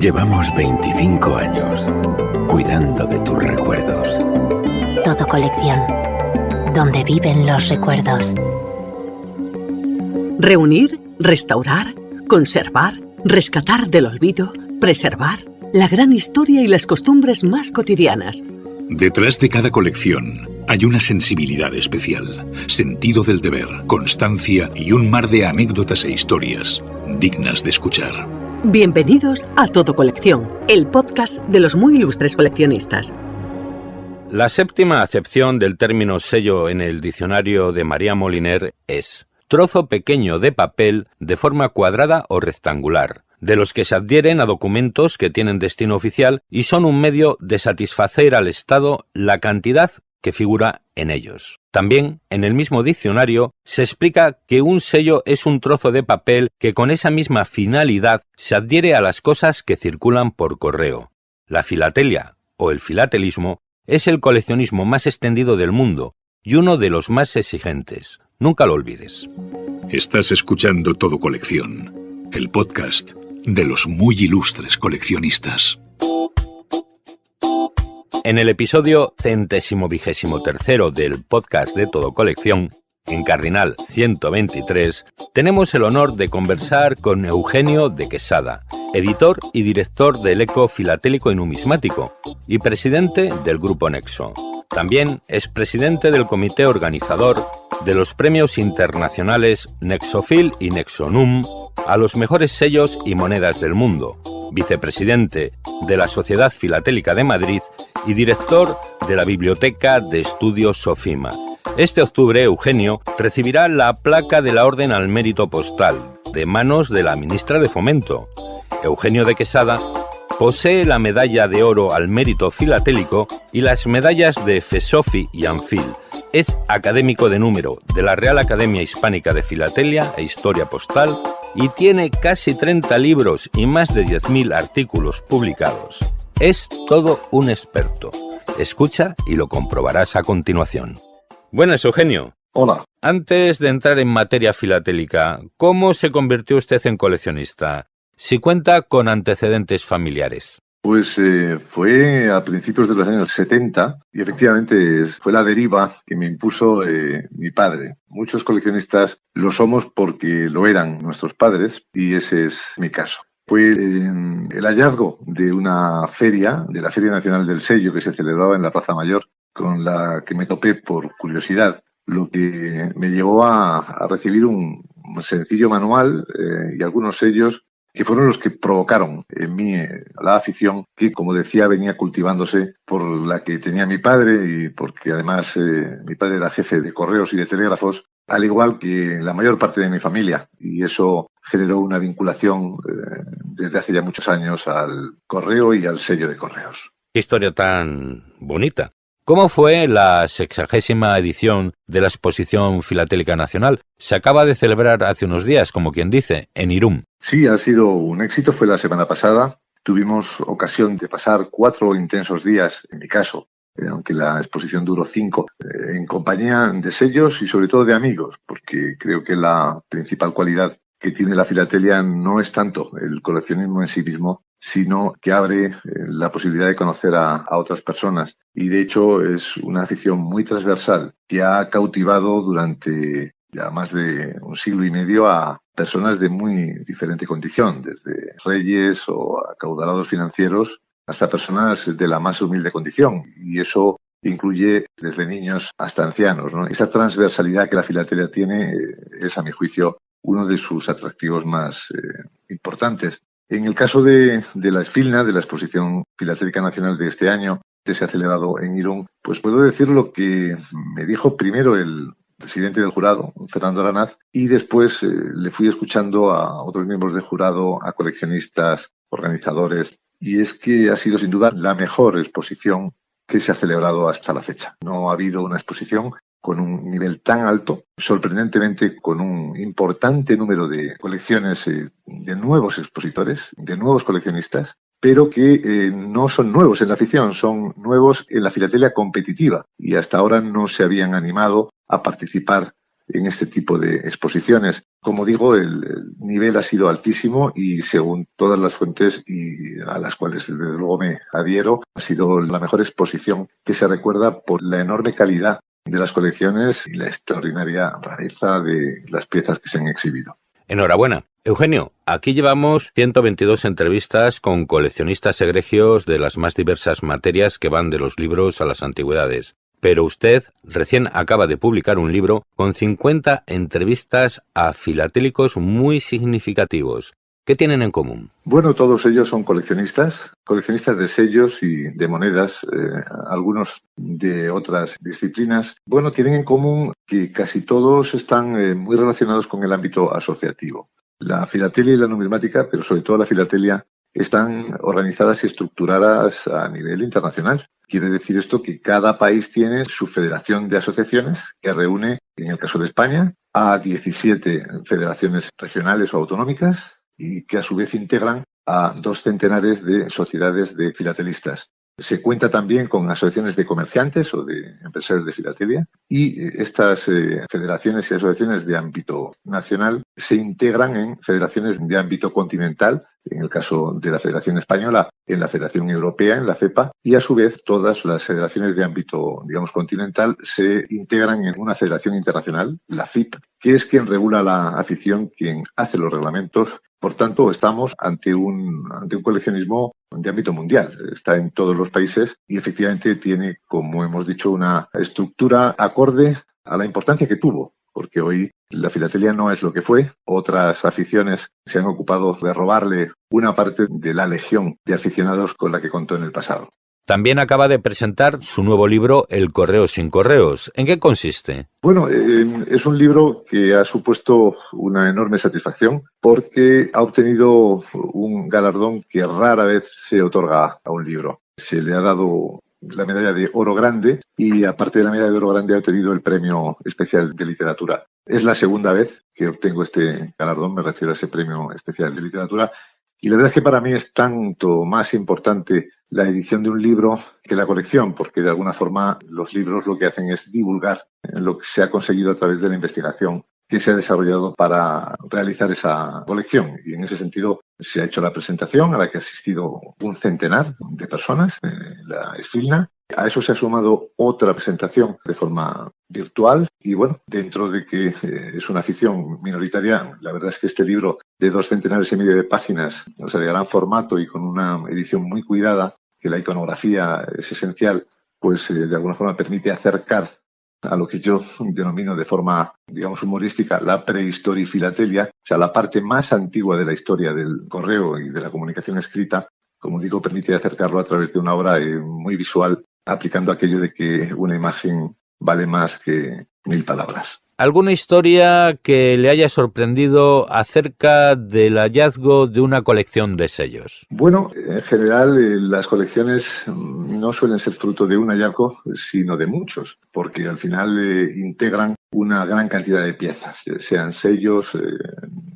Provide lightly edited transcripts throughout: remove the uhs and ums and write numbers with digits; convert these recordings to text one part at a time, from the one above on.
Llevamos 25 años cuidando de tus recuerdos. Todo Colección, donde viven los recuerdos. Reunir, restaurar, conservar, rescatar del olvido, preservar la gran historia y las costumbres más cotidianas. Detrás de cada colección hay una sensibilidad especial, sentido del deber, constancia y un mar de anécdotas e historias dignas de escuchar. Bienvenidos a Todo Colección, el podcast de los muy ilustres coleccionistas. La séptima acepción del término sello en el diccionario de María Moliner es trozo pequeño de papel de forma cuadrada o rectangular, de los que se adhieren a documentos que tienen destino oficial y son un medio de satisfacer al Estado la cantidad que figura en ellos. También, en el mismo diccionario, se explica que un sello es un trozo de papel que con esa misma finalidad se adhiere a las cosas que circulan por correo. La filatelia, o el filatelismo, es el coleccionismo más extendido del mundo y uno de los más exigentes. Nunca lo olvides. Estás escuchando Todo Colección, el podcast de los muy ilustres coleccionistas. En el episodio 123 del podcast de Todo Colección, en Cardinal 123, tenemos el honor de conversar con Eugenio de Quesada, editor y director del Eco Filatélico y Numismático y presidente del Grupo Nexo. También es presidente del comité organizador de los premios internacionales Nexofil y Nexonum a los mejores sellos y monedas del mundo, vicepresidente de la Sociedad Filatélica de Madrid y director de la Biblioteca de Estudios Sofima. Este octubre, Eugenio recibirá la placa de la Orden al Mérito Postal, de manos de la ministra de Fomento. Eugenio de Quesada posee la medalla de oro al mérito filatélico y las medallas de FESOFI y ANFIL. Es académico de número de la Real Academia Hispánica de Filatelia e Historia Postal y tiene casi 30 libros y más de 10.000 artículos publicados. Es todo un experto. Escucha y lo comprobarás a continuación. Buenas, Eugenio. Hola. Antes de entrar en materia filatélica, ¿cómo se convirtió usted en coleccionista? Si cuenta con antecedentes familiares. Pues fue a principios de los años 70 y efectivamente fue la deriva que me impuso mi padre. Muchos coleccionistas lo somos porque lo eran nuestros padres y ese es mi caso. Fue el hallazgo de una feria, de la Feria Nacional del Sello que se celebraba en la Plaza Mayor, con la que me topé por curiosidad, lo que me llevó a recibir un sencillo manual y algunos sellos que fueron los que provocaron en mí la afición que, como decía, venía cultivándose por la que tenía mi padre y porque además mi padre era jefe de correos y de telégrafos, al igual que la mayor parte de mi familia. Y eso generó una vinculación desde hace ya muchos años al correo y al sello de correos. ¡Qué historia tan bonita! ¿Cómo fue la 60ª edición de la Exposición Filatélica Nacional? Se acaba de celebrar hace unos días, como quien dice, en Irún. Sí, ha sido un éxito. Fue la semana pasada. Tuvimos ocasión de pasar 4 intensos días, en mi caso, aunque la exposición duró 5, en compañía de sellos y sobre todo de amigos, porque creo que la principal cualidad que tiene la filatelia no es tanto el coleccionismo en sí mismo, sino que abre la posibilidad de conocer a otras personas. Y de hecho es una afición muy transversal que ha cautivado durante ya más de un siglo y medio a personas de muy diferente condición, desde reyes o acaudalados financieros hasta personas de la más humilde condición. Y eso incluye desde niños hasta ancianos, ¿no? Esa transversalidad que la filatelia tiene es, a mi juicio, uno de sus atractivos más importantes. En el caso de la ESFILNA, de la Exposición Filatélica Nacional de este año, que se ha celebrado en Irún, pues puedo decir lo que me dijo primero el presidente del jurado, Fernando Aranaz, y después le fui escuchando a otros miembros del jurado, a coleccionistas, organizadores, y es que ha sido sin duda la mejor exposición que se ha celebrado hasta la fecha. No ha habido una exposición con un nivel tan alto, sorprendentemente con un importante número de colecciones de nuevos expositores, de nuevos coleccionistas, pero que no son nuevos en la afición, son nuevos en la filatelia competitiva y hasta ahora no se habían animado a participar en este tipo de exposiciones. Como digo, el nivel ha sido altísimo y según todas las fuentes y a las cuales desde luego me adhiero, ha sido la mejor exposición que se recuerda por la enorme calidad de las colecciones y la extraordinaria rareza de las piezas que se han exhibido. Enhorabuena. Eugenio, aquí llevamos 122 entrevistas con coleccionistas egregios de las más diversas materias que van de los libros a las antigüedades. Pero usted recién acaba de publicar un libro con 50 entrevistas a filatélicos muy significativos. ¿Qué tienen en común? Bueno, todos ellos son coleccionistas de sellos y de monedas, algunos de otras disciplinas. Bueno, tienen en común que casi todos están muy relacionados con el ámbito asociativo. La filatelia y la numismática, pero sobre todo la filatelia, están organizadas y estructuradas a nivel internacional. Quiere decir esto que cada país tiene su federación de asociaciones que reúne, en el caso de España, a 17 federaciones regionales o autonómicas y que a su vez integran a 2 centenares de sociedades de filatelistas. Se cuenta también con asociaciones de comerciantes o de empresarios de filatelia y estas federaciones y asociaciones de ámbito nacional se integran en federaciones de ámbito continental, en el caso de la Federación Española, en la Federación Europea, en la FEPA, y a su vez todas las federaciones de ámbito, digamos, continental se integran en una federación internacional, la FIP, que es quien regula la afición, quien hace los reglamentos. Por tanto, estamos ante un coleccionismo de ámbito mundial. Está en todos los países y efectivamente tiene, como hemos dicho, una estructura acorde a la importancia que tuvo, porque hoy la filatelia no es lo que fue. Otras aficiones se han ocupado de robarle una parte de la legión de aficionados con la que contó en el pasado. También acaba de presentar su nuevo libro, El correo sin correos. ¿En qué consiste? Bueno, es un libro que ha supuesto una enorme satisfacción porque ha obtenido un galardón que rara vez se otorga a un libro. Se le ha dado la medalla de oro grande y aparte de la medalla de oro grande ha obtenido el premio especial de literatura. Es la segunda vez que obtengo este galardón, me refiero a ese premio especial de literatura. Y la verdad es que para mí es tanto más importante la edición de un libro que la colección, porque de alguna forma los libros lo que hacen es divulgar lo que se ha conseguido a través de la investigación que se ha desarrollado para realizar esa colección. Y en ese sentido se ha hecho la presentación a la que ha asistido un centenar de personas en la Esfilna. A eso se ha sumado otra presentación de forma virtual y bueno, dentro de que es una afición minoritaria, la verdad es que este libro de 2 centenares y medio de páginas, o sea, de gran formato y con una edición muy cuidada, que la iconografía es esencial, pues de alguna forma permite acercar a lo que yo denomino de forma, digamos, humorística, la prehistoria y filatelia, o sea, la parte más antigua de la historia del correo y de la comunicación escrita, como digo, permite acercarlo a través de una obra muy visual, aplicando aquello de que una imagen vale más que 1000 palabras. ¿Alguna historia que le haya sorprendido acerca del hallazgo de una colección de sellos? Bueno, en general las colecciones no suelen ser fruto de un hallazgo, sino de muchos, porque al final integran una gran cantidad de piezas, sean sellos,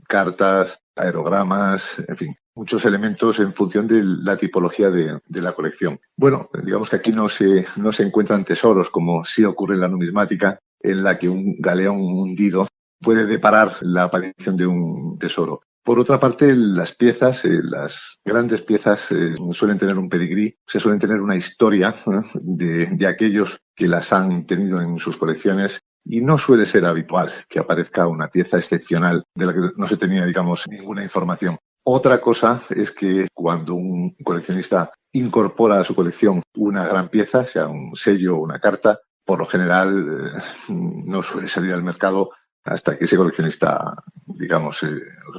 cartas, aerogramas, en fin, muchos elementos en función de la tipología de la colección. Bueno, digamos que aquí no se encuentran tesoros, como sí ocurre en la numismática, en la que un galeón hundido puede deparar la aparición de un tesoro. Por otra parte, las piezas, las grandes piezas, suelen tener un pedigrí, se suelen tener una historia de aquellos que las han tenido en sus colecciones y no suele ser habitual que aparezca una pieza excepcional de la que no se tenía, digamos, ninguna información. Otra cosa es que cuando un coleccionista incorpora a su colección una gran pieza, sea un sello o una carta, por lo general no suele salir al mercado hasta que ese coleccionista, digamos,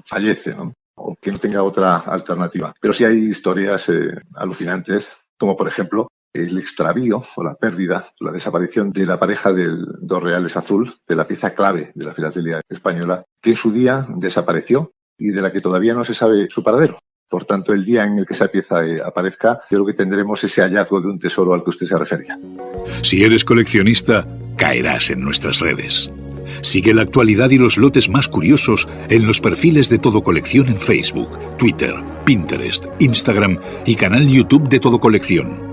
fallece, ¿no? O que no tenga otra alternativa. Pero sí hay historias alucinantes, como por ejemplo el extravío o la pérdida, la desaparición de la pareja del 2 reales azul, de la pieza clave de la filatelia española, que en su día desapareció y de la que todavía no se sabe su paradero. Por tanto, el día en el que esa pieza aparezca, yo creo que tendremos ese hallazgo de un tesoro al que usted se refería. Si eres coleccionista, caerás en nuestras redes. Sigue la actualidad y los lotes más curiosos en los perfiles de Todo Colección en Facebook, Twitter, Pinterest, Instagram y canal YouTube de Todo Colección.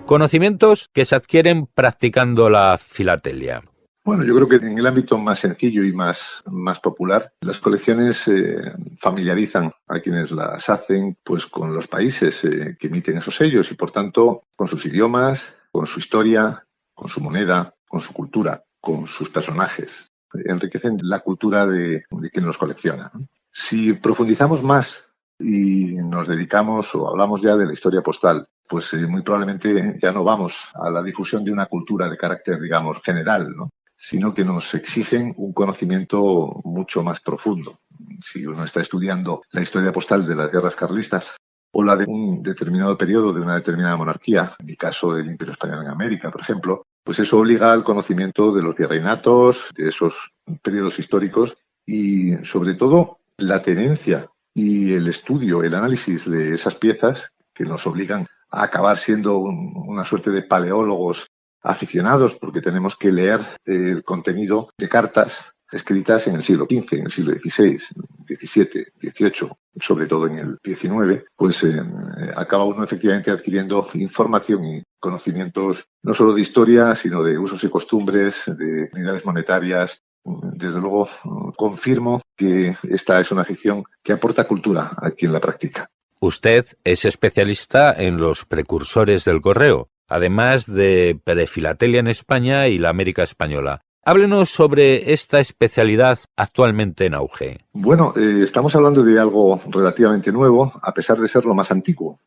Conocimientos que se adquieren practicando la filatelia. Bueno, yo creo que en el ámbito más sencillo y más popular, las colecciones familiarizan a quienes las hacen pues con los países que emiten esos sellos y, por tanto, con sus idiomas, con su historia, con su moneda, con su cultura, con sus personajes. Enriquecen la cultura de quien los colecciona. Si profundizamos más y nos dedicamos o hablamos ya de la historia postal, pues muy probablemente ya no vamos a la difusión de una cultura de carácter, digamos, general, ¿no?, sino que nos exigen un conocimiento mucho más profundo. Si uno está estudiando la historia postal de las guerras carlistas o la de un determinado periodo de una determinada monarquía, en mi caso el Imperio Español en América, por ejemplo, pues eso obliga al conocimiento de los virreinatos, de esos periodos históricos y, sobre todo, la tenencia y el estudio, el análisis de esas piezas que nos obligan a acabar siendo una suerte de paleólogos aficionados, porque tenemos que leer el contenido de cartas escritas en el siglo XV, en el siglo XVI, XVII, XVIII, sobre todo en el XIX, pues acaba uno efectivamente adquiriendo información y conocimientos no solo de historia, sino de usos y costumbres, de unidades monetarias. Desde luego, confirmo que esta es una afición que aporta cultura a quien la practica. Usted es especialista en los precursores del correo, además de prefilatelia en España y la América española. Háblenos sobre esta especialidad actualmente en auge. Bueno, estamos hablando de algo relativamente nuevo, a pesar de ser lo más antiguo.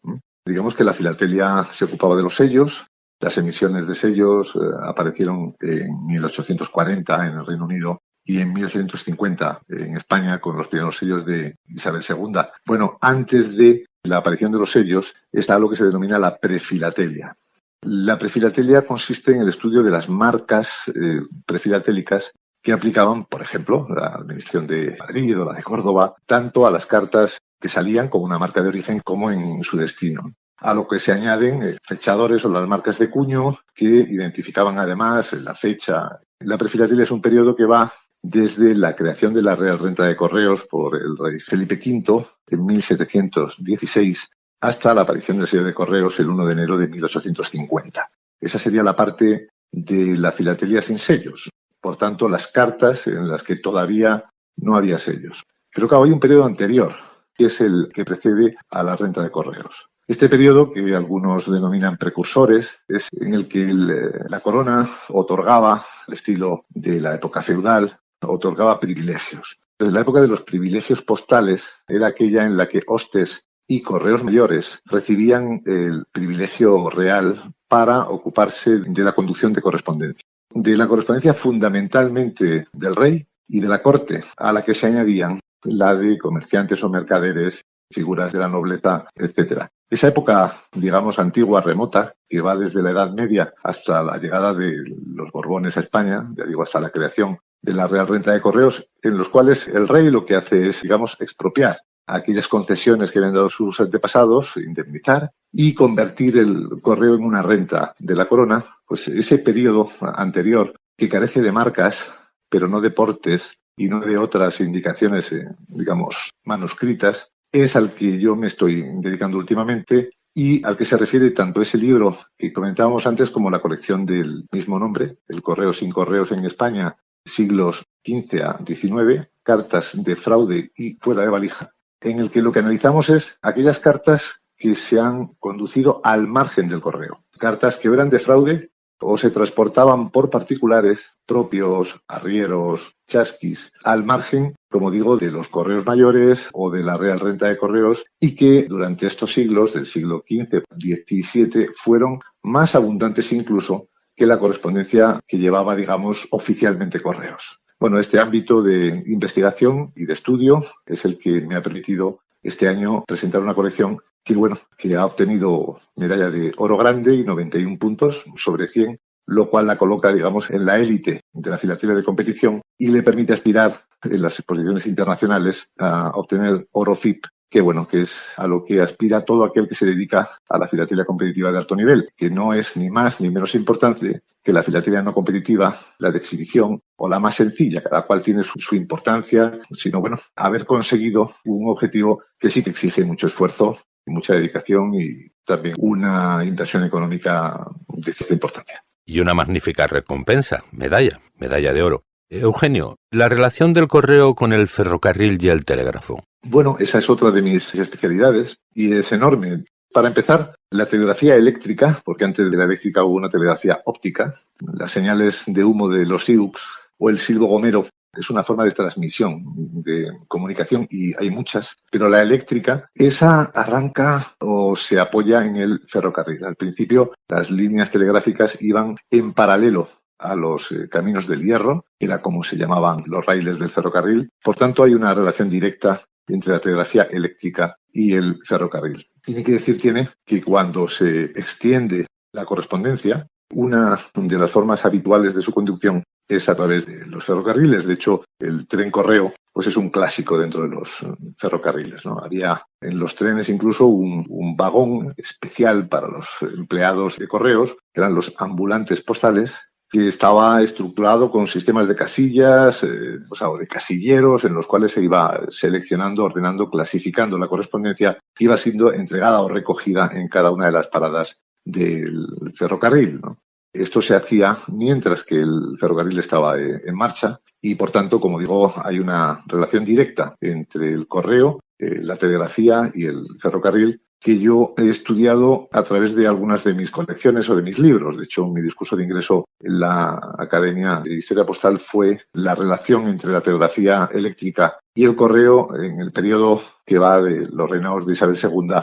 Digamos que la filatelia se ocupaba de los sellos. Las emisiones de sellos aparecieron en 1840 en el Reino Unido y en 1850 en España con los primeros sellos de Isabel II. Bueno, antes de la aparición de los sellos está lo que se denomina la prefilatelia. La prefilatelia consiste en el estudio de las marcas prefilatélicas que aplicaban, por ejemplo, la Administración de Madrid o la de Córdoba, tanto a las cartas que salían como una marca de origen como en su destino. A lo que se añaden fechadores o las marcas de cuño que identificaban además la fecha. La prefilatelia es un periodo que va desde la creación de la Real Renta de Correos por el rey Felipe V en 1716 hasta la aparición del sello de correos el 1 de enero de 1850. Esa sería la parte de la filatelia sin sellos. Por tanto, las cartas en las que todavía no había sellos. Creo que hay un periodo anterior, que es el que precede a la renta de correos. Este periodo, que algunos denominan precursores, es en el que la corona otorgaba, al estilo de la época feudal, otorgaba privilegios. Entonces, la época de los privilegios postales era aquella en la que hostes y correos mayores recibían el privilegio real para ocuparse de la conducción de correspondencia. De la correspondencia fundamentalmente del rey y de la corte, a la que se añadían la de comerciantes o mercaderes, figuras de la nobleza, etc. Esa época, digamos, antigua, remota, que va desde la Edad Media hasta la llegada de los Borbones a España, ya digo, hasta la creación de la Real Renta de Correos, en los cuales el rey lo que hace es, digamos, expropiar aquellas concesiones que habían dado sus antepasados, indemnizar y convertir el correo en una renta de la corona. Pues ese periodo anterior, que carece de marcas, pero no de portes y no de otras indicaciones, digamos, manuscritas, es al que yo me estoy dedicando últimamente y al que se refiere tanto ese libro que comentábamos antes como la colección del mismo nombre, El correo sin correos en España, siglos XV a XIX, cartas de fraude y fuera de valija, en el que lo que analizamos es aquellas cartas que se han conducido al margen del correo. Cartas que eran de fraude o se transportaban por particulares, propios, arrieros, chasquis, al margen, como digo, de los correos mayores o de la Real Renta de Correos y que durante estos siglos, del siglo XV, XVII, fueron más abundantes incluso que la correspondencia que llevaba, digamos, oficialmente correos. Bueno, este ámbito de investigación y de estudio es el que me ha permitido este año presentar una colección que ha obtenido medalla de oro grande y 91 puntos sobre 100, lo cual la coloca, digamos, en la élite de la filatelia de competición y le permite aspirar en las exposiciones internacionales a obtener oro FIP, que es a lo que aspira todo aquel que se dedica a la filatelia competitiva de alto nivel, que no es ni más ni menos importante que la filatelia no competitiva, la de exhibición o la más sencilla, cada cual tiene su importancia, sino haber conseguido un objetivo que sí que exige mucho esfuerzo, mucha dedicación y también una inversión económica de cierta importancia. Y una magnífica recompensa, medalla de oro. Eugenio, la relación del correo con el ferrocarril y el telégrafo. Bueno, esa es otra de mis especialidades y es enorme. Para empezar, la telegrafía eléctrica, porque antes de la eléctrica hubo una telegrafía óptica, las señales de humo de los Sioux o el silbo gomero es una forma de transmisión, de comunicación, y hay muchas, pero la eléctrica, esa arranca o se apoya en el ferrocarril. Al principio, las líneas telegráficas iban en paralelo a los caminos del hierro, era como se llamaban los raíles del ferrocarril. Por tanto, hay una relación directa entre la telegrafía eléctrica y el ferrocarril. Tiene que cuando se extiende la correspondencia, una de las formas habituales de su conducción es a través de los ferrocarriles. De hecho, el tren correo pues es un clásico dentro de los ferrocarriles, ¿no? Había en los trenes incluso un vagón especial para los empleados de correos, que eran los ambulantes postales, que estaba estructurado con sistemas de casillas, o de casilleros, en los cuales se iba seleccionando, ordenando, clasificando la correspondencia que iba siendo entregada o recogida en cada una de las paradas del ferrocarril, ¿no? Esto se hacía mientras que el ferrocarril estaba en marcha y, por tanto, como digo, hay una relación directa entre el correo, la telegrafía y el ferrocarril, que yo he estudiado a través de algunas de mis colecciones o de mis libros. De hecho, mi discurso de ingreso en la Academia de Historia Postal fue la relación entre la telegrafía eléctrica y el correo en el periodo que va de los reinados de Isabel II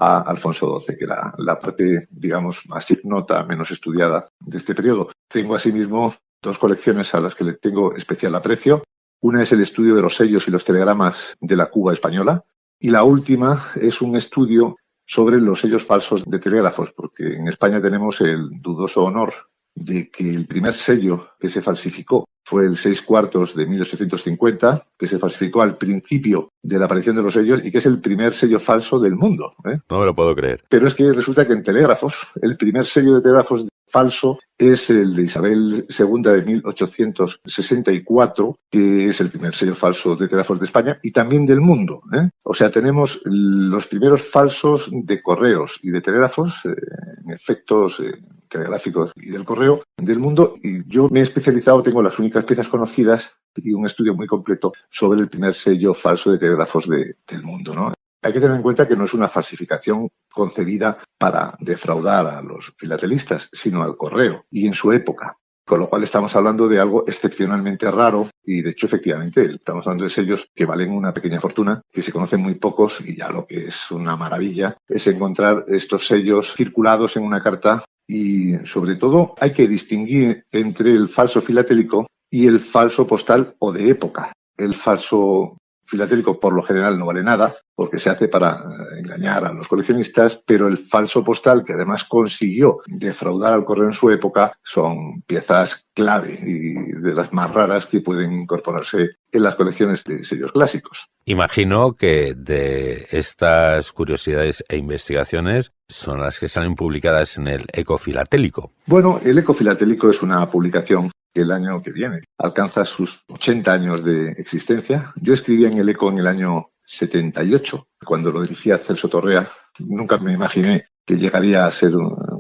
a Alfonso XII, que era la parte, digamos, más ignota, menos estudiada de este periodo. Tengo asimismo dos colecciones a las que le tengo especial aprecio. Una es el estudio de los sellos y los telegramas de la Cuba española, y la última es un estudio sobre los sellos falsos de telégrafos, porque en España tenemos el dudoso honor de que el primer sello que se falsificó fue el 6/4 de 1850, que se falsificó al principio de la aparición de los sellos y que es el primer sello falso del mundo, ¿eh? No me lo puedo creer. Pero es que resulta que en telégrafos, el primer sello de telégrafos falso es el de Isabel II de 1864, que es el primer sello falso de telégrafos de España y también del mundo, ¿eh? O sea, tenemos los primeros falsos de correos y de telégrafos, en efectos telegráficos y del correo del mundo, y yo me he especializado, tengo las únicas piezas conocidas y un estudio muy completo sobre el primer sello falso de telégrafos del mundo, ¿no? Hay que tener en cuenta que no es una falsificación concebida para defraudar a los filatelistas, sino al correo, y en su época. Con lo cual estamos hablando de algo excepcionalmente raro y, de hecho, efectivamente, estamos hablando de sellos que valen una pequeña fortuna, que se conocen muy pocos, y ya lo que es una maravilla es encontrar estos sellos circulados en una carta. Y, sobre todo, hay que distinguir entre el falso filatélico y el falso postal o de época. El falso filatélico por lo general no vale nada porque se hace para engañar a los coleccionistas, pero el falso postal, que además consiguió defraudar al correo en su época, son piezas clave y de las más raras que pueden incorporarse en las colecciones de sellos clásicos. Imagino que de estas curiosidades e investigaciones son las que salen publicadas en el Eco Filatélico. Bueno, el Eco Filatélico es una publicación que el año que viene alcanza sus 80 años de existencia. Yo escribía en el Eco en el año 78, cuando lo dirigía Celso Torrea. Nunca me imaginé que llegaría a ser,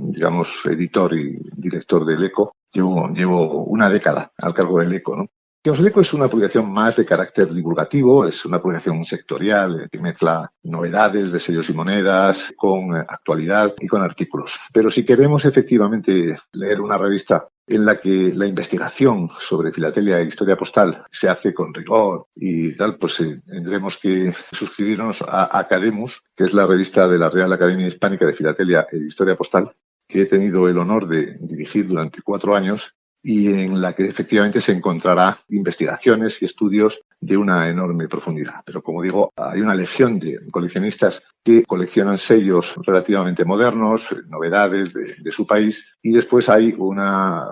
digamos, editor y director del Eco. Llevo una década al cargo del Eco, ¿no? El Eco es una publicación más de carácter divulgativo, es una publicación sectorial que mezcla novedades de sellos y monedas con actualidad y con artículos. Pero si queremos efectivamente leer una revista en la que la investigación sobre filatelia e historia postal se hace con rigor y tal, pues tendremos que suscribirnos a Academus, que es la revista de la Real Academia Hispánica de Filatelia e Historia Postal, que he tenido el honor de dirigir durante 4 años y en la que efectivamente se encontrará investigaciones y estudios de una enorme profundidad. Pero, como digo, hay una legión de coleccionistas que coleccionan sellos relativamente modernos, novedades de su país, y después hay una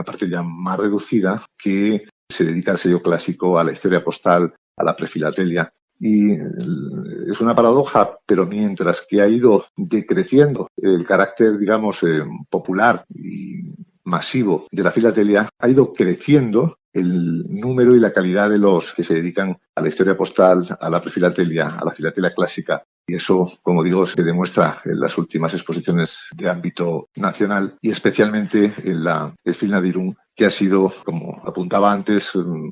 parte ya más reducida que se dedica al sello clásico, a la historia postal, a la prefilatelia. Y es una paradoja, pero mientras que ha ido decreciendo el carácter, digamos, popular y masivo de la filatelia, ha ido creciendo el número y la calidad de los que se dedican a la historia postal, a la prefilatelia, a la filatelia clásica Y eso, como digo, se demuestra en las últimas exposiciones de ámbito nacional y especialmente en la Esfilna de Irún, que ha sido, como apuntaba antes,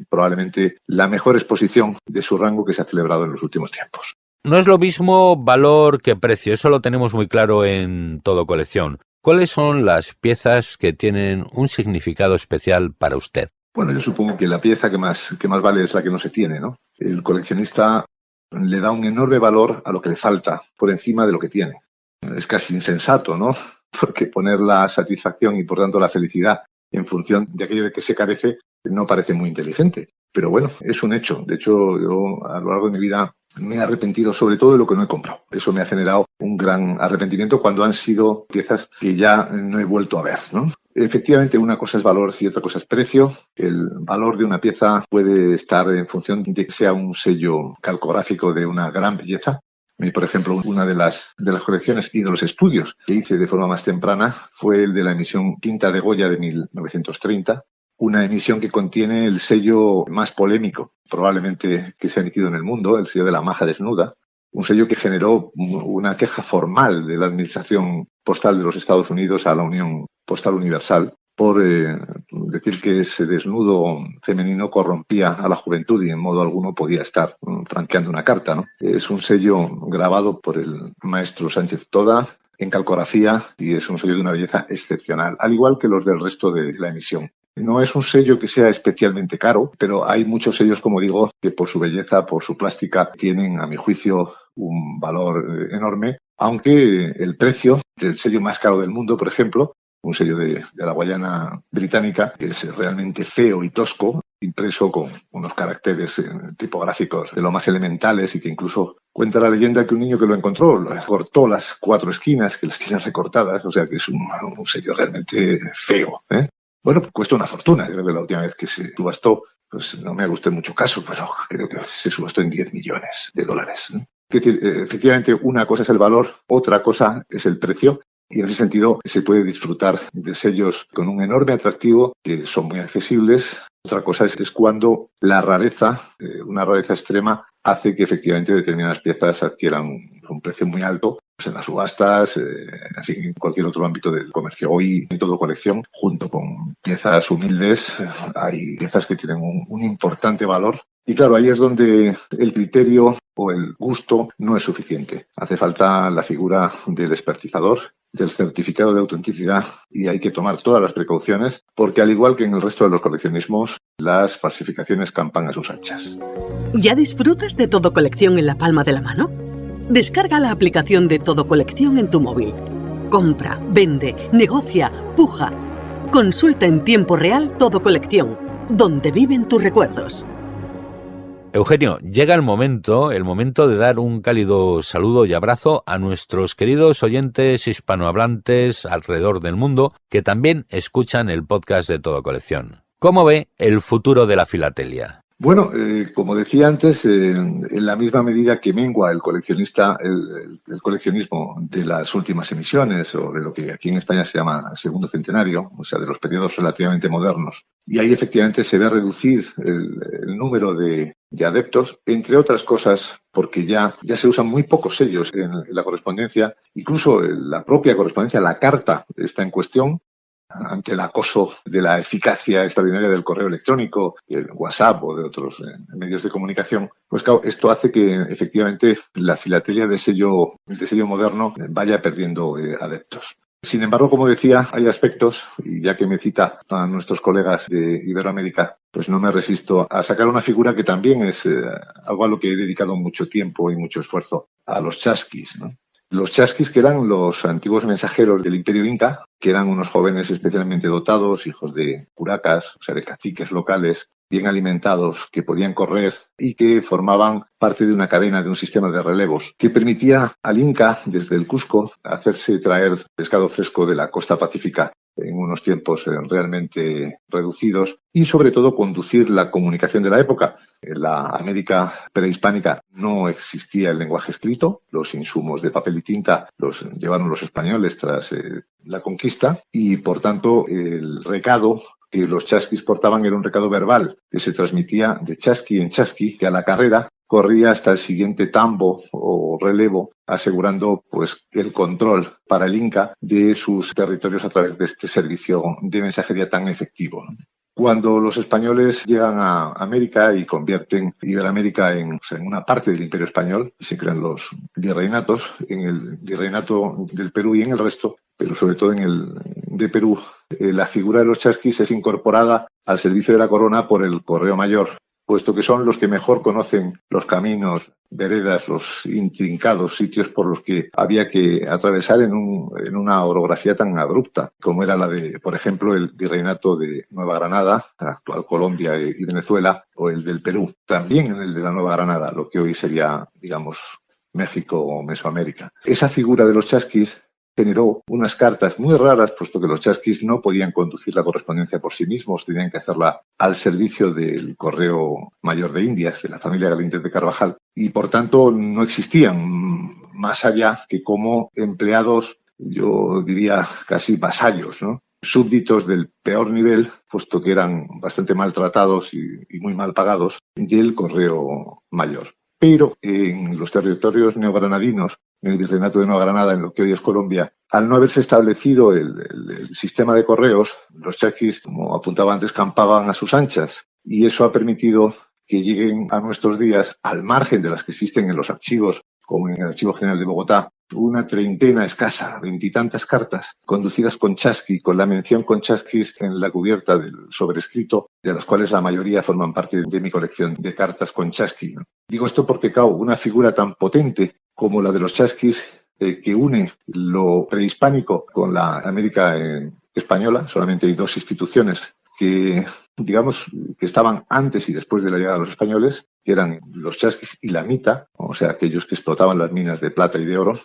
probablemente la mejor exposición de su rango que se ha celebrado en los últimos tiempos. No es lo mismo valor que precio, eso lo tenemos muy claro en Todo Colección. ¿Cuáles son las piezas que tienen un significado especial para usted? Bueno, yo supongo que la pieza que más vale es la que no se tiene, ¿no? El coleccionista le da un enorme valor a lo que le falta por encima de lo que tiene. Es casi insensato, ¿no? Porque poner la satisfacción y por tanto la felicidad en función de aquello de que se carece no parece muy inteligente. Pero bueno, es un hecho. De hecho, yo a lo largo de mi vida me he arrepentido sobre todo de lo que no he comprado. Eso me ha generado un gran arrepentimiento cuando han sido piezas que ya no he vuelto a ver, ¿no? Efectivamente, una cosa es valor y otra cosa es precio. El valor de una pieza puede estar en función de que sea un sello calcográfico de una gran belleza. Por ejemplo, una de las colecciones y de los estudios que hice de forma más temprana fue el de la emisión Quinta de Goya de 1930, una emisión que contiene el sello más polémico probablemente que se ha emitido en el mundo, el sello de la maja desnuda, un sello que generó una queja formal de la Administración Postal de los Estados Unidos a la Unión Postal Universal por decir que ese desnudo femenino corrompía a la juventud y en modo alguno podía estar franqueando una carta, ¿no? Es un sello grabado por el maestro Sánchez Toda en calcografía y es un sello de una belleza excepcional, al igual que los del resto de la emisión. No es un sello que sea especialmente caro, pero hay muchos sellos, como digo, que por su belleza, por su plástica, tienen, a mi juicio, un valor enorme, aunque el precio del sello más caro del mundo, por ejemplo, un sello de la Guayana británica, que es realmente feo y tosco, impreso con unos caracteres tipográficos de lo más elementales y que incluso cuenta la leyenda que un niño que lo encontró cortó las 4 esquinas, que las tiene recortadas, o sea que es un sello realmente feo, ¿eh? Bueno, cuesta una fortuna. Creo que la última vez que se subastó, pues no me ha gustado mucho caso, pero creo que se subastó en $10 millones, ¿no? Efectivamente, una cosa es el valor, otra cosa es el precio. Y en ese sentido se puede disfrutar de sellos con un enorme atractivo que son muy accesibles. Otra cosa es cuando la rareza, una rareza extrema, hace que efectivamente determinadas piezas adquieran un precio muy alto, pues en las subastas, en fin, en cualquier otro ámbito del comercio. Hoy en Todo Colección, junto con piezas humildes, hay piezas que tienen un importante valor. Y claro, ahí es donde el criterio o el gusto no es suficiente. Hace falta la figura del expertizador, del certificado de autenticidad, y hay que tomar todas las precauciones porque, al igual que en el resto de los coleccionismos, las falsificaciones campan a sus anchas. ¿Ya disfrutas de Todo Colección en la palma de la mano? Descarga la aplicación de Todo Colección en tu móvil. Compra, vende, negocia, puja. Consulta en tiempo real Todo Colección, donde viven tus recuerdos. Eugenio, llega el momento de dar un cálido saludo y abrazo a nuestros queridos oyentes hispanohablantes alrededor del mundo que también escuchan el podcast de Todo Colección. ¿Cómo ve el futuro de la filatelia? Bueno, como decía antes, en la misma medida que mengua el coleccionista, el coleccionismo de las últimas emisiones o de lo que aquí en España se llama segundo centenario, o sea, de los periodos relativamente modernos, y ahí efectivamente se ve reducir el número de adeptos, entre otras cosas porque ya se usan muy pocos sellos en la correspondencia, incluso la propia correspondencia, la carta está en cuestión, ante el acoso de la eficacia extraordinaria del correo electrónico, del WhatsApp o de otros medios de comunicación, pues claro, esto hace que efectivamente la filatelia de sello moderno vaya perdiendo adeptos. Sin embargo, como decía, hay aspectos, y ya que me cita a nuestros colegas de Iberoamérica, pues no me resisto a sacar una figura que también es algo a lo que he dedicado mucho tiempo y mucho esfuerzo, a los chasquis, ¿no? Los chasquis, que eran los antiguos mensajeros del Imperio Inca, que eran unos jóvenes especialmente dotados, hijos de curacas, o sea, de caciques locales, bien alimentados, que podían correr y que formaban parte de una cadena, de un sistema de relevos, que permitía al Inca, desde el Cusco, hacerse traer pescado fresco de la costa pacífica en unos tiempos realmente reducidos y, sobre todo, conducir la comunicación de la época. En la América prehispánica no existía el lenguaje escrito, los insumos de papel y tinta los llevaron los españoles tras la conquista y, por tanto, el recado que los chasquis portaban era un recado verbal que se transmitía de chasqui en chasqui, que a la carrera corría hasta el siguiente tambo o relevo, asegurando pues el control para el Inca de sus territorios a través de este servicio de mensajería tan efectivo, ¿no? Cuando los españoles llegan a América y convierten Iberoamérica en una parte del Imperio Español, se crean los virreinatos, en el virreinato del Perú y en el resto, pero sobre todo en el de Perú, la figura de los chasquis es incorporada al servicio de la corona por el Correo Mayor, puesto que son los que mejor conocen los caminos, veredas, los intrincados sitios por los que había que atravesar en una orografía tan abrupta como era la de, por ejemplo, el virreinato de Nueva Granada, la actual Colombia y Venezuela, o el del Perú, también en el de la Nueva Granada, lo que hoy sería, digamos, México o Mesoamérica. Esa figura de los chasquis generó unas cartas muy raras, puesto que los chasquis no podían conducir la correspondencia por sí mismos, tenían que hacerla al servicio del Correo Mayor de Indias, de la familia Galíndez de Carvajal, y por tanto no existían más allá que como empleados, yo diría casi vasallos, ¿no? Súbditos del peor nivel, puesto que eran bastante maltratados y muy mal pagados, del Correo Mayor. Pero en los territorios neogranadinos, en el virreinato de Nueva Granada, en lo que hoy es Colombia, al no haberse establecido el sistema de correos, los chasquis, como apuntaba antes, campaban a sus anchas, y eso ha permitido que lleguen a nuestros días, al margen de las que existen en los archivos, como en el Archivo General de Bogotá, una treintena escasa, 20 y tantas cartas, conducidas con chasqui, con la mención con chasquis en la cubierta del sobrescrito, de las cuales la mayoría forman parte de mi colección de cartas con chasqui, ¿no? Digo esto porque, claro, una figura tan potente como la de los chasquis, que une lo prehispánico con la América española, solamente hay dos instituciones que, digamos, que estaban antes y después de la llegada de los españoles, que eran los chasquis y la mita, o sea, aquellos que explotaban las minas de plata y de oro,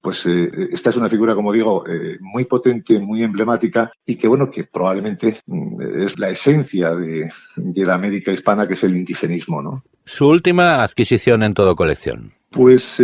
pues esta es una figura, como digo, muy potente, muy emblemática y que, bueno, que probablemente es la esencia de la América hispana, que es el indigenismo, ¿no? Su última adquisición en Todo Colección. Pues,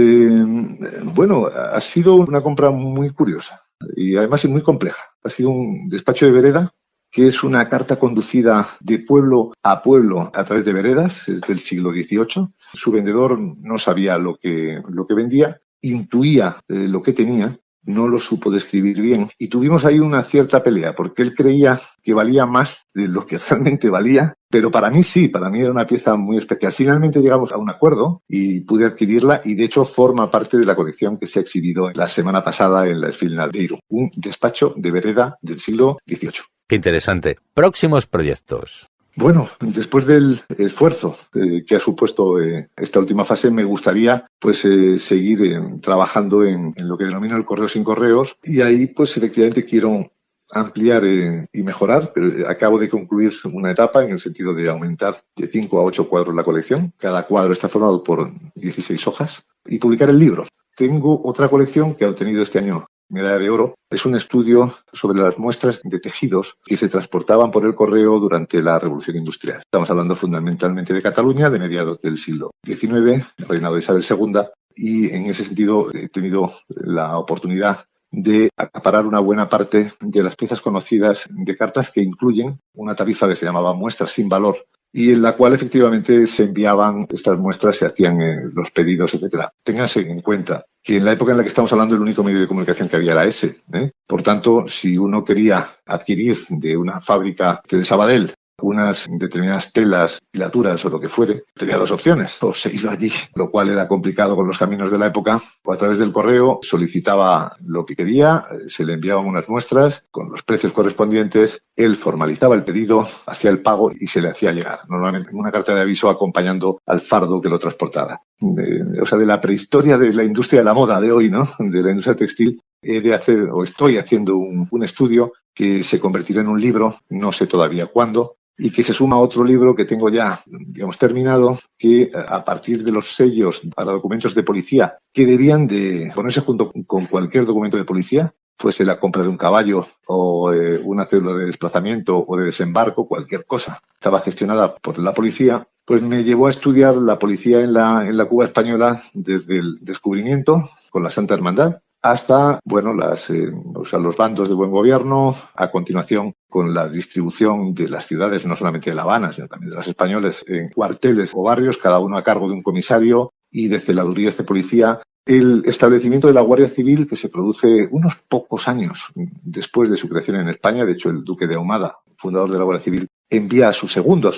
bueno, ha sido una compra muy curiosa y además muy compleja. Ha sido un despacho de vereda, que es una carta conducida de pueblo a través de veredas, es del siglo XVIII. Su vendedor no sabía lo que vendía, intuía lo que tenía, no lo supo describir bien y tuvimos ahí una cierta pelea porque él creía que valía más de lo que realmente valía, pero para mí sí, para mí era una pieza muy especial. Finalmente llegamos a un acuerdo y pude adquirirla y de hecho forma parte de la colección que se ha exhibido la semana pasada en la Esfinaldeiro, un despacho de vereda del siglo XVIII. Qué interesante. Próximos proyectos. Bueno, después del esfuerzo que ha supuesto esta última fase, me gustaría pues seguir trabajando en lo que denomino el correo sin correos y ahí pues efectivamente quiero ampliar y mejorar, pero acabo de concluir una etapa en el sentido de aumentar de 5 a 8 cuadros la colección. Cada cuadro está formado por 16 hojas y publicar el libro. Tengo otra colección que ha obtenido este año medalla de oro. Es un estudio sobre las muestras de tejidos que se transportaban por el correo durante la Revolución Industrial. Estamos hablando fundamentalmente de Cataluña, de mediados del siglo XIX, el reinado de Isabel II, y en ese sentido he tenido la oportunidad de acaparar una buena parte de las piezas conocidas de cartas que incluyen una tarifa que se llamaba muestras sin valor, y en la cual efectivamente se enviaban estas muestras, se hacían los pedidos, etcétera. Ténganse en cuenta que en la época en la que estamos hablando el único medio de comunicación que había era ese, ¿eh? Por tanto, si uno quería adquirir de una fábrica de Sabadell unas determinadas telas, hilaturas o lo que fuere, tenía dos opciones. O se iba allí, lo cual era complicado con los caminos de la época, o a través del correo solicitaba lo que quería, se le enviaban unas muestras con los precios correspondientes, él formalizaba el pedido, hacía el pago y se le hacía llegar, normalmente una carta de aviso acompañando al fardo que lo transportaba. O sea, de la prehistoria de la industria de la moda de hoy, ¿no? De la industria textil, he de hacer, o estoy haciendo un estudio que se convertirá en un libro, no sé todavía cuándo, y que se suma a otro libro que tengo ya, digamos, terminado, que a partir de los sellos para documentos de policía que debían de ponerse junto con cualquier documento de policía, fuese la compra de un caballo o una cédula de desplazamiento o de desembarco, cualquier cosa, estaba gestionada por la policía, pues me llevó a estudiar la policía en la Cuba española desde el descubrimiento con la Santa Hermandad hasta los bandos de buen gobierno, a continuación con la distribución de las ciudades, no solamente de La Habana, sino también de las españolas, en cuarteles o barrios, cada uno a cargo de un comisario y de celadurías de policía. El establecimiento de la Guardia Civil, que se produce unos pocos años después de su creación en España. De hecho, el duque de Ahumada, fundador de la Guardia Civil, envía a su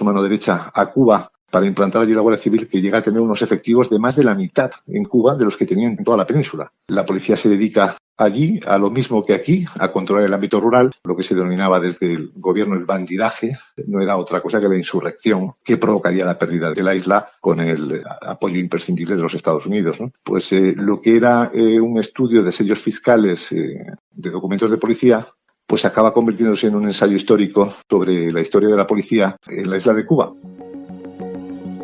mano derecha, a Cuba, para implantar allí la Guardia Civil, que llega a tener unos efectivos de más de la mitad en Cuba de los que tenían en toda la península. La policía se dedica allí a lo mismo que aquí, a controlar el ámbito rural, lo que se denominaba desde el gobierno el bandidaje. No era otra cosa que la insurrección que provocaría la pérdida de la isla con el apoyo imprescindible de los Estados Unidos, ¿no? Pues lo que era un estudio de sellos fiscales, de documentos de policía, pues acaba convirtiéndose en un ensayo histórico sobre la historia de la policía en la isla de Cuba.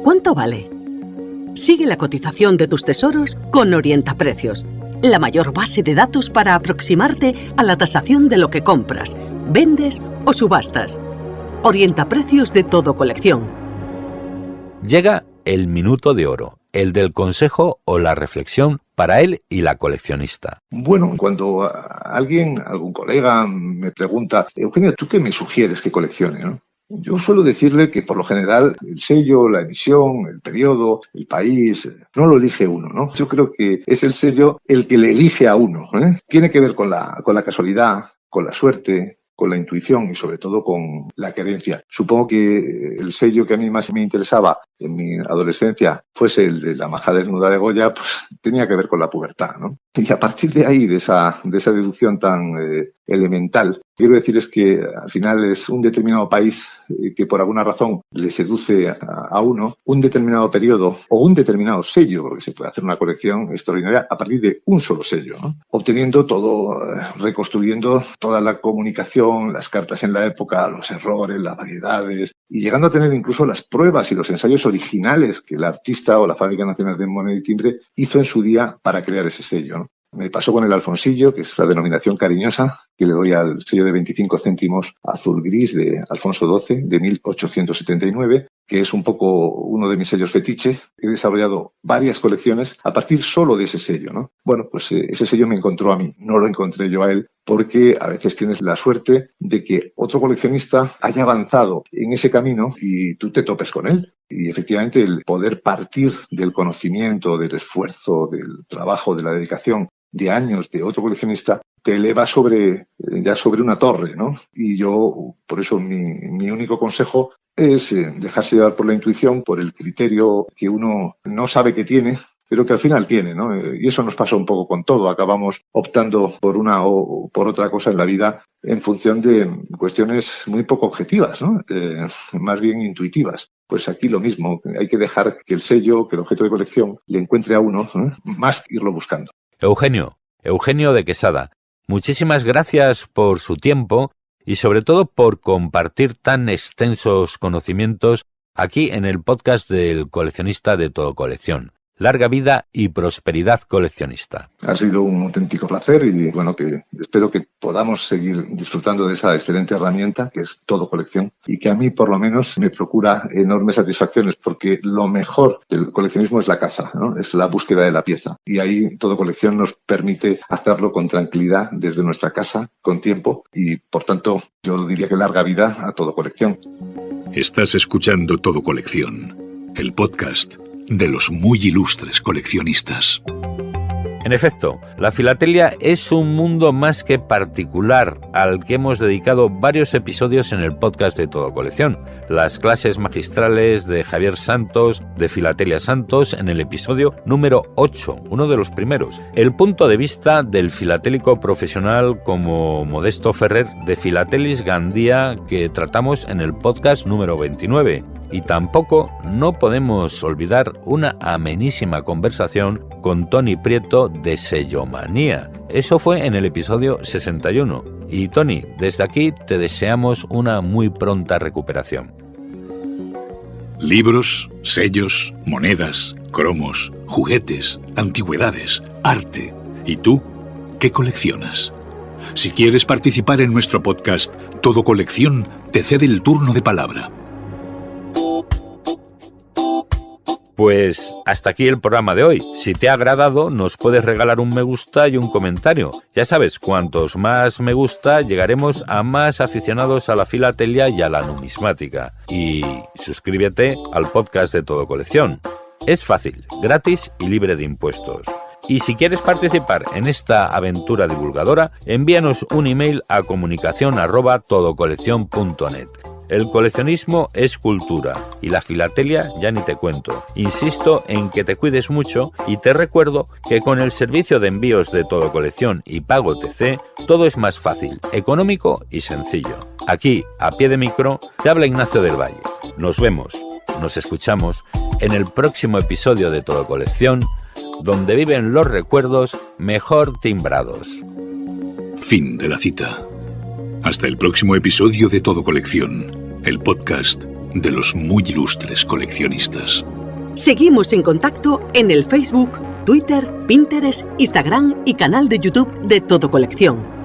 ¿Cuánto vale? Sigue la cotización de tus tesoros con Orientaprecios, la mayor base de datos para aproximarte a la tasación de lo que compras, vendes o subastas. Orientaprecios de Todo Colección. Llega el minuto de oro, el del consejo o la reflexión para él y la coleccionista. Bueno, cuando algún colega me pregunta, Eugenio, ¿tú qué me sugieres que coleccione, no? Yo suelo decirle que por lo general el sello, la emisión, el periodo, el país, no lo elige uno, ¿no? Yo creo que es el sello el que le elige a uno, ¿eh? Tiene que ver con la casualidad, con la suerte, con la intuición y sobre todo con la querencia. Supongo que el sello que a mí más me interesaba en mi adolescencia fuese el de la majada desnuda de Goya, pues tenía que ver con la pubertad, ¿no? Y a partir de ahí, de esa deducción tan elemental, quiero decir es que al final es un determinado país que por alguna razón le seduce a uno, un determinado periodo o un determinado sello, porque se puede hacer una colección extraordinaria a partir de un solo sello, ¿no? Obteniendo todo, reconstruyendo toda la comunicación, las cartas en la época, los errores, las variedades, y llegando a tener incluso las pruebas y los ensayos originales que el artista o la Fábrica Nacional de Moneda y Timbre hizo en su día para crear ese sello, ¿no? Me pasó con el Alfonsillo, que es la denominación cariñosa que le doy al sello de 25 céntimos azul gris de Alfonso XII de 1879, que es un poco uno de mis sellos fetiche. He desarrollado varias colecciones a partir solo de ese sello, ¿no? Bueno, pues ese sello me encontró a mí, no lo encontré yo a él, porque a veces tienes la suerte de que otro coleccionista haya avanzado en ese camino y tú te topes con él. Y efectivamente el poder partir del conocimiento, del esfuerzo, del trabajo, de la dedicación de años de otro coleccionista, te eleva sobre una torre, ¿no? Y yo, por eso mi único consejo es dejarse llevar por la intuición, por el criterio que uno no sabe que tiene, pero que al final tiene, ¿no? Y eso nos pasa un poco con todo. Acabamos optando por una o por otra cosa en la vida en función de cuestiones muy poco objetivas, ¿no? Más bien intuitivas. Pues aquí lo mismo. Hay que dejar que el sello, que el objeto de colección le encuentre a uno, más que irlo buscando. Eugenio de Quesada, muchísimas gracias por su tiempo y sobre todo por compartir tan extensos conocimientos aquí en el podcast del coleccionista de Todo Colección. Larga vida y prosperidad coleccionista. Ha sido un auténtico placer y bueno, que espero que podamos seguir disfrutando de esa excelente herramienta que es Todo Colección y que a mí por lo menos me procura enormes satisfacciones porque lo mejor del coleccionismo es la caza, ¿no? Es la búsqueda de la pieza y ahí Todo Colección nos permite hacerlo con tranquilidad desde nuestra casa, con tiempo y por tanto yo diría que larga vida a Todo Colección. Estás escuchando Todo Colección, el podcast de los muy ilustres coleccionistas. En efecto, la filatelia es un mundo más que particular al que hemos dedicado varios episodios en el podcast de Todo Colección. Las clases magistrales de Javier Santos, de Filatelia Santos, en el episodio número 8, uno de los primeros. El punto de vista del filatélico profesional como Modesto Ferrer de Filatelis Gandía, que tratamos en el podcast número 29. Y tampoco no podemos olvidar una amenísima conversación con Tony Prieto de Sellomanía. Eso fue en el episodio 61. Y Tony, desde aquí te deseamos una muy pronta recuperación. Libros, sellos, monedas, cromos, juguetes, antigüedades, arte. ¿Y tú? ¿Qué coleccionas? Si quieres participar en nuestro podcast, Todo Colección te cede el turno de palabra. Pues hasta aquí el programa de hoy. Si te ha agradado, nos puedes regalar un me gusta y un comentario. Ya sabes, cuantos más me gusta, llegaremos a más aficionados a la filatelia y a la numismática. Y suscríbete al podcast de Todo Colección. Es fácil, gratis y libre de impuestos. Y si quieres participar en esta aventura divulgadora, envíanos un email a comunicación@todocoleccion.net. El coleccionismo es cultura y la filatelia ya ni te cuento. Insisto en que te cuides mucho y te recuerdo que con el servicio de envíos de Todo Colección y Pago TC, todo es más fácil, económico y sencillo. Aquí, a pie de micro, te habla Ignacio del Valle. Nos vemos, nos escuchamos en el próximo episodio de Todo Colección, donde viven los recuerdos mejor timbrados. Fin de la cita. Hasta el próximo episodio de Todo Colección, el podcast de los muy ilustres coleccionistas. Seguimos en contacto en el Facebook, Twitter, Pinterest, Instagram y canal de YouTube de Todo Colección.